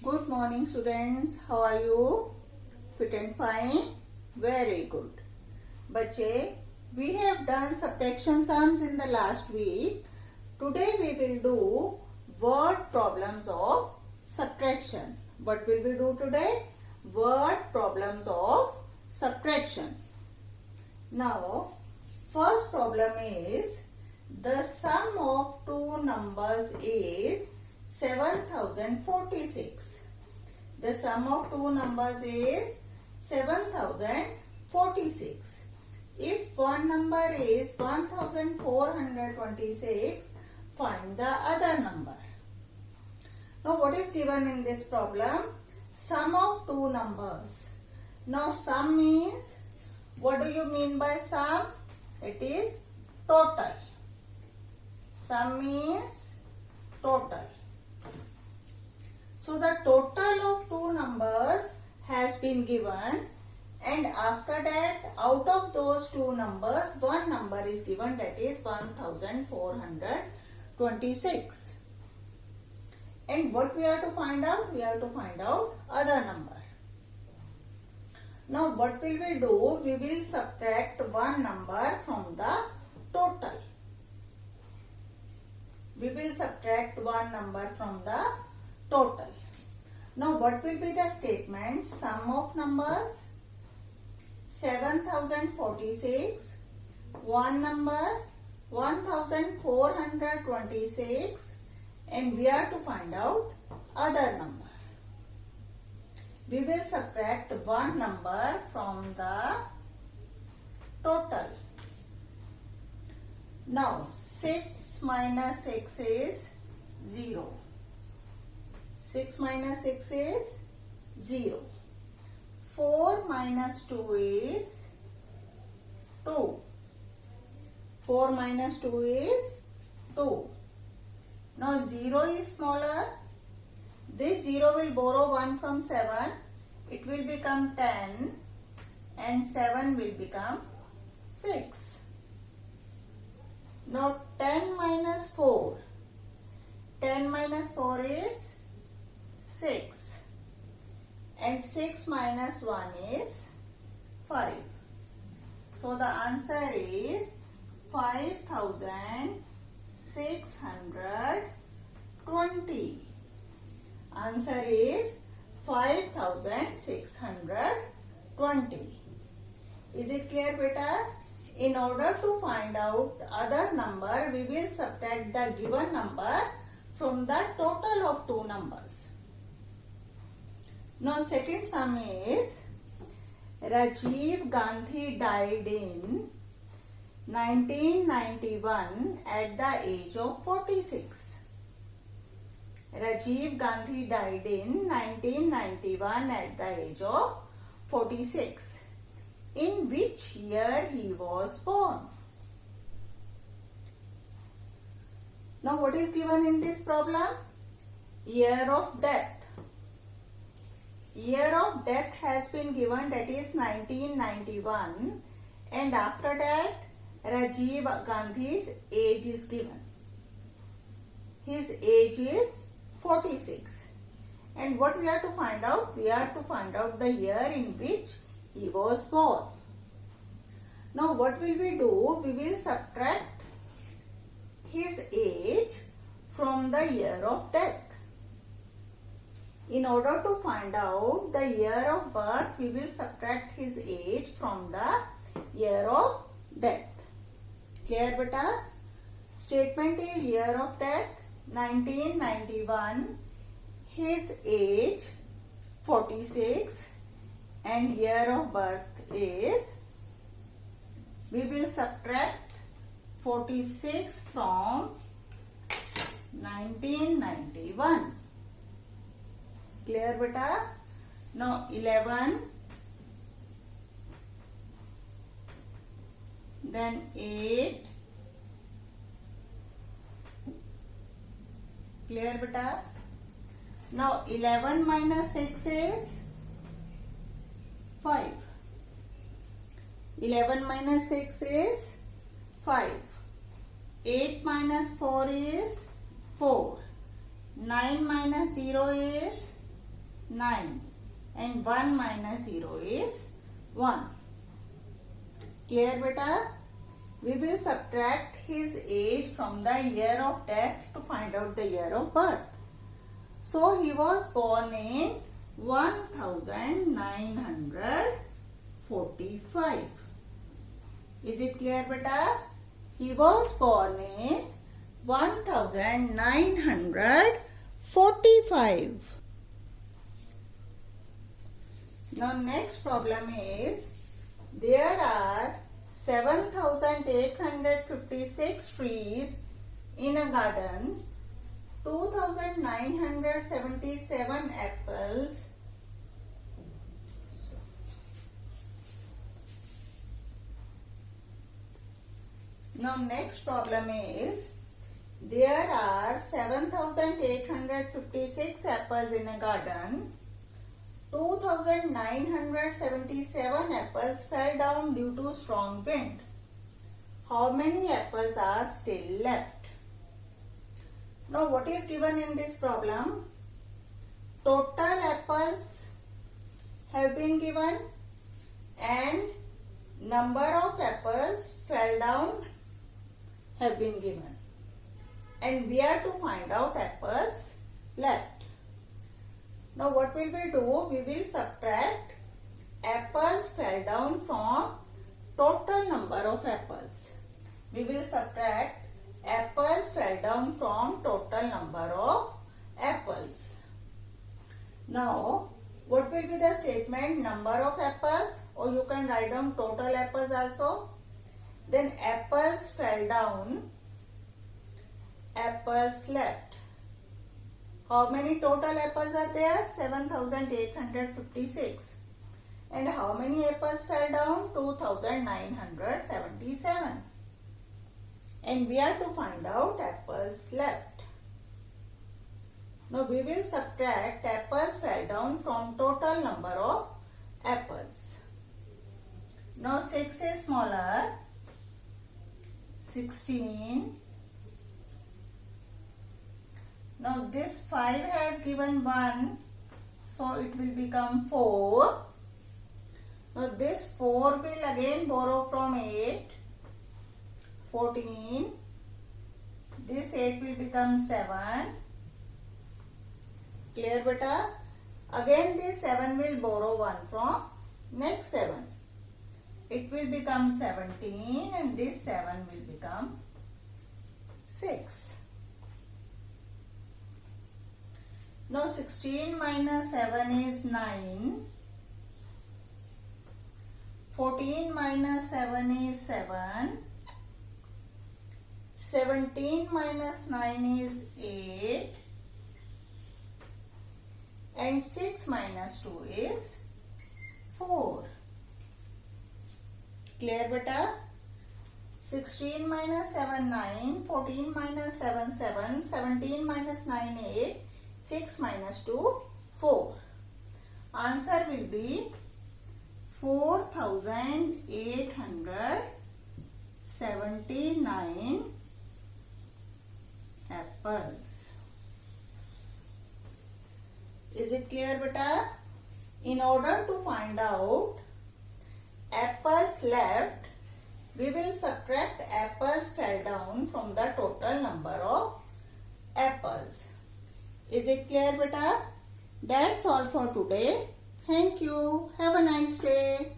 Good morning students, how are you? Fit and fine? Very good. बच्चे, we have done subtraction sums in the last week. Today we will do word problems of subtraction. What will we do today? Word problems of subtraction. Now, first problem is the sum of two numbers is 7046. The sum of two numbers is 7046. If one number is 1426, find the other number. Now what is given in this problem? Sum of two numbers. Now sum means, what do you mean by sum? It is total. Sum means total. So the total of two numbers has been given, and after that out of those two numbers one number is given, that is 1426. And what we have to find out? We have to find out other number. Now what will we do? We will subtract one number from the total. We will subtract one number from the total. Now what will be the statement? Sum of numbers 7046, one number 1426, and we are to find out other number. We will subtract one number from the total. Now 6 minus 6 is 0. 6 minus 6 is 0. 4 minus 2 is 2. 4 minus 2 is 2. Now 0 is smaller. This 0 will borrow 1 from 7. It will become 10, and 7 will become 6. Now 10 minus 4. 10 minus 4 is 6, and 6 minus 1 is 5. So the answer is 5620. Answer is 5620. Is it clear, beta? In order to find out other number, we will subtract the given number from the total of two numbers. Now second sum is Rajiv Gandhi died in 1991 at the age of 46. Rajiv Gandhi died in 1991 at the age of 46. In which year he was born? Now what is given in this problem? Year of death. Year of death has been given, that is 1991, and after that Rajiv Gandhi's age is given. His age is 46. And what we have to find out? We have to find out the year in which he was born. Now what will we do? We will subtract his age from the year of death. In order to find out the year of birth, we will subtract his age from the year of death. Clear, beta? Statement is year of death 1991, his age 46, and year of birth is, we will subtract 46 from 1991. Clear, beta? Now 11, then 8. Clear, beta? Now 11 minus 6 is 5. 11 minus 6 is 5. 8 minus 4 is 4. 9 minus 0 is 9. And 1 minus 0 is 1. Clear beta? We will subtract his age from the year of death to find out the year of birth. So he was born in 1945. Is it clear beta? He was born in 1945. Now next problem is, there are 7,856 trees in a garden, 2,977 apples, now next problem is, there are 7,856 apples in a garden, 2,977 apples fell down due to strong wind. How many apples are still left? Now what is given in this problem? Total apples have been given and number of apples fell down have been given. And we are to find out apples left. Now what will we do? We will subtract apples fell down from total number of apples. We will subtract apples fell down from total number of apples. Now what will be the statement? Number of apples, or you can write down total apples also. Then apples fell down, apples left. How many total apples are there? 7,856. And how many apples fell down? 2,977. And we are to find out apples left. Now we will subtract apples fell down from total number of apples. Now 6 is smaller. 16. Now this 5 has given 1, so it will become 4. Now this 4 will again borrow from 8. 14. This 8 will become 7. Clear beta? Again this 7 will borrow 1 from next 7. It will become 17 and this 7 will become 6. Now 16 minus 7 is 9. 14 minus 7 is 7. 17 minus 9 is 8. And 6 minus 2 is 4. Clear beta? 16 minus 7 9, 14 minus 7 7, 17 minus 9 8, 6 minus 2 4. Answer will be 4,879 apples. Is it clear beta? In order to find out apples left, we will subtract apples fell down from the total number of apples. Is it clear beta? That's all for today. Thank you. Have a nice day.